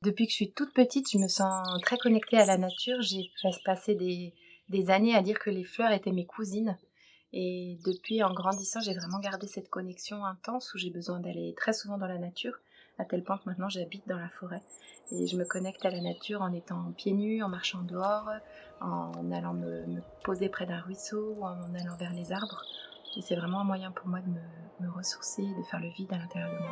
Depuis que je suis toute petite, je me sens très connectée à la nature. J'ai presque passé des années à dire que les fleurs étaient mes cousines. Et depuis, en grandissant, j'ai vraiment gardé cette connexion intense où j'ai besoin d'aller très souvent dans la nature, à tel point que maintenant j'habite dans la forêt. Et je me connecte à la nature en étant pieds nus, en marchant dehors, en allant me poser près d'un ruisseau ou en allant vers les arbres. Et c'est vraiment un moyen pour moi de me ressourcer, de faire le vide à l'intérieur de moi.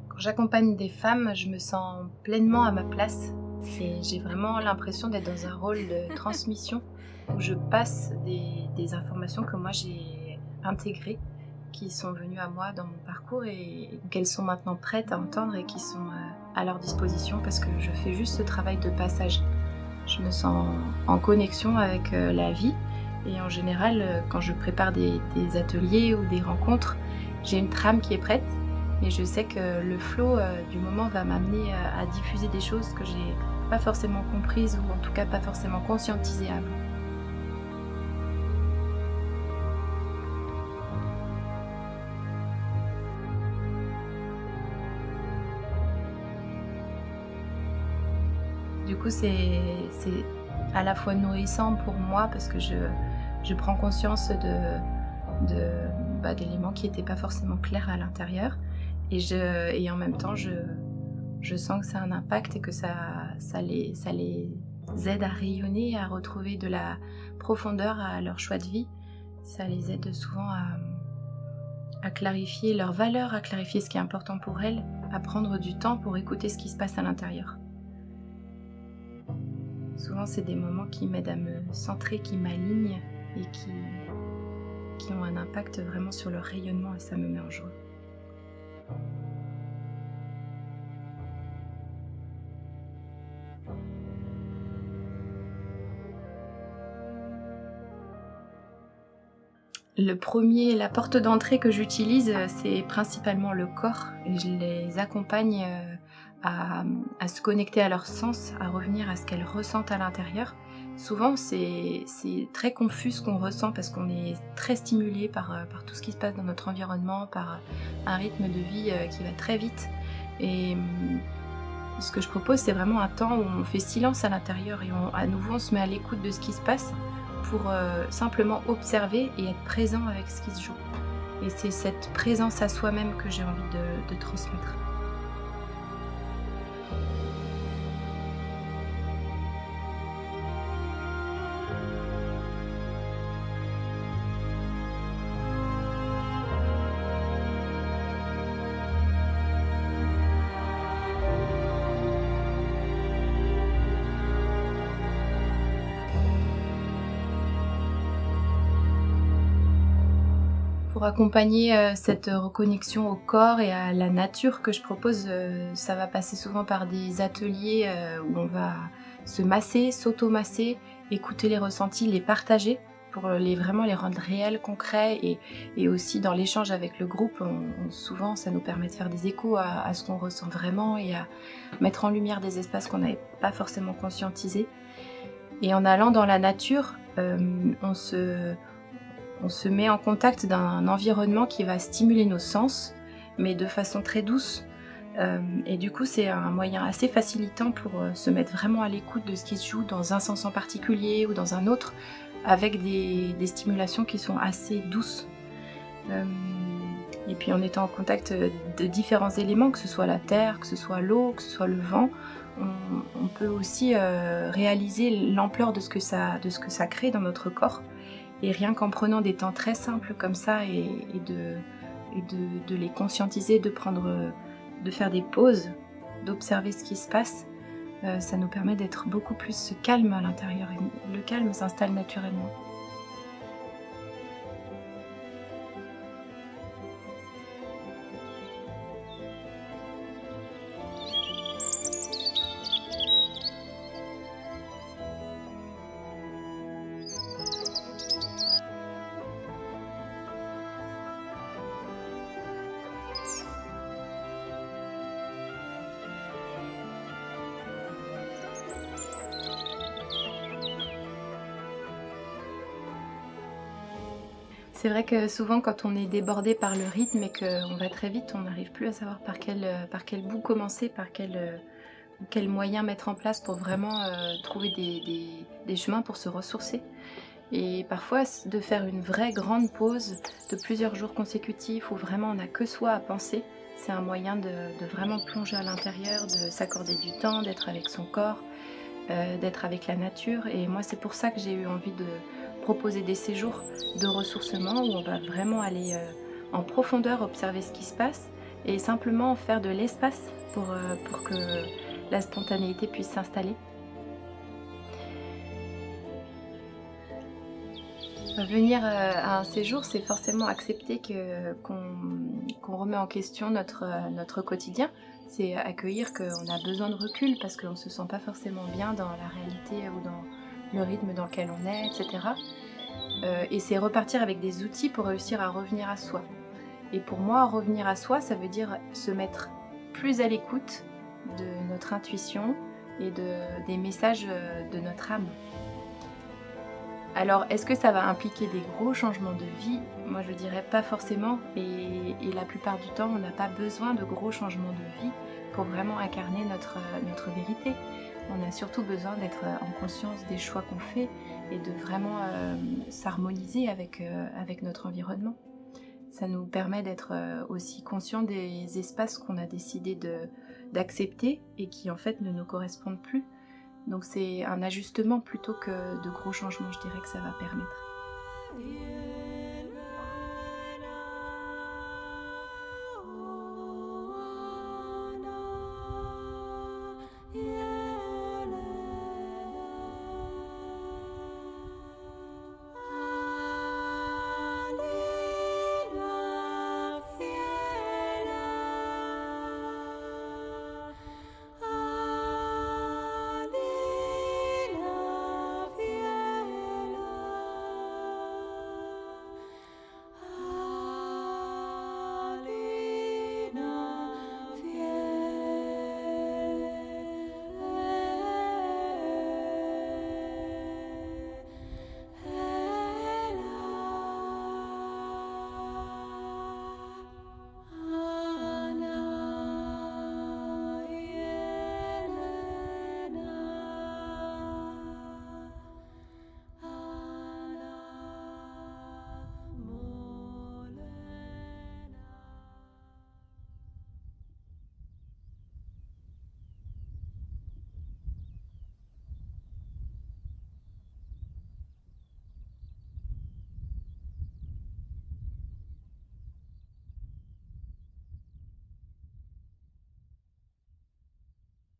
Quand j'accompagne des femmes, je me sens pleinement à ma place et j'ai vraiment l'impression d'être dans un rôle de transmission où je passe des informations que moi j'ai intégrées, qui sont venues à moi dans mon parcours et qu'elles sont maintenant prêtes à entendre et qui sont à leur disposition parce que je fais juste ce travail de passage. Je me sens en connexion avec la vie et en général, quand je prépare des ateliers ou des rencontres, j'ai une trame qui est prête et je sais que le flow du moment va m'amener à diffuser des choses que j'ai pas forcément comprises ou en tout cas pas forcément conscientisées avant. Du coup, c'est à la fois nourrissant pour moi parce que je prends conscience d'éléments qui n'étaient pas forcément clairs à l'intérieur et en même temps, je sens que ça a un impact et que ça les aide à rayonner, à retrouver de la profondeur à leur choix de vie. Ça les aide souvent à clarifier leurs valeurs, à clarifier ce qui est important pour elles, à prendre du temps pour écouter ce qui se passe à l'intérieur. Souvent, c'est des moments qui m'aident à me centrer, qui m'alignent et qui ont un impact vraiment sur le rayonnement et ça me met en joie. La porte d'entrée que j'utilise, c'est principalement le corps et je les accompagne à se connecter à leur sens, à revenir à ce qu'elles ressentent à l'intérieur. Souvent, c'est très confus ce qu'on ressent parce qu'on est très stimulé par tout ce qui se passe dans notre environnement, par un rythme de vie qui va très vite. Et ce que je propose, c'est vraiment un temps où on fait silence à l'intérieur et à nouveau on se met à l'écoute de ce qui se passe pour simplement observer et être présent avec ce qui se joue. Et c'est cette présence à soi-même que j'ai envie de transmettre. Pour accompagner cette reconnexion au corps et à la nature que je propose, ça va passer souvent par des ateliers où on va se masser, s'auto-masser, écouter les ressentis, les partager pour vraiment les rendre réels, concrets et aussi dans l'échange avec le groupe, souvent ça nous permet de faire des échos à ce qu'on ressent vraiment et à mettre en lumière des espaces qu'on n'avait pas forcément conscientisés. Et en allant dans la nature, on se met en contact d'un environnement qui va stimuler nos sens, mais de façon très douce. Et du coup, c'est un moyen assez facilitant pour se mettre vraiment à l'écoute de ce qui se joue dans un sens en particulier ou dans un autre, avec des stimulations qui sont assez douces. Et puis en étant en contact de différents éléments, que ce soit la terre, que ce soit l'eau, que ce soit le vent, on peut aussi réaliser l'ampleur de ce que ça crée dans notre corps. Et rien qu'en prenant des temps très simples comme ça et de les conscientiser, de faire des pauses, d'observer ce qui se passe, ça nous permet d'être beaucoup plus calme à l'intérieur. Et le calme s'installe naturellement. C'est vrai que souvent quand on est débordé par le rythme et qu'on va très vite, on n'arrive plus à savoir par quel bout commencer, quel moyen mettre en place pour vraiment trouver des chemins pour se ressourcer. Et parfois, de faire une vraie grande pause de plusieurs jours consécutifs où vraiment on n'a que soi à penser, c'est un moyen de vraiment plonger à l'intérieur, de s'accorder du temps, d'être avec son corps, d'être avec la nature. Et moi, c'est pour ça que j'ai eu envie de proposer des séjours de ressourcement où on va vraiment aller en profondeur observer ce qui se passe et simplement faire de l'espace pour que la spontanéité puisse s'installer. Venir à un séjour, c'est forcément accepter qu'on remet en question notre quotidien. C'est accueillir qu'on a besoin de recul parce qu'on ne se sent pas forcément bien dans la réalité ou dans le rythme dans lequel on est, etc. Et c'est repartir avec des outils pour réussir à revenir à soi. Et pour moi, revenir à soi, ça veut dire se mettre plus à l'écoute de notre intuition et des messages de notre âme. Alors, est-ce que ça va impliquer des gros changements de vie? Moi, je dirais pas forcément. Et la plupart du temps, on n'a pas besoin de gros changements de vie pour vraiment incarner notre vérité. On a surtout besoin d'être en conscience des choix qu'on fait et de vraiment s'harmoniser avec notre environnement. Ça nous permet d'être aussi conscients des espaces qu'on a décidé d'accepter et qui en fait ne nous correspondent plus. Donc c'est un ajustement plutôt que de gros changements, je dirais que ça va permettre.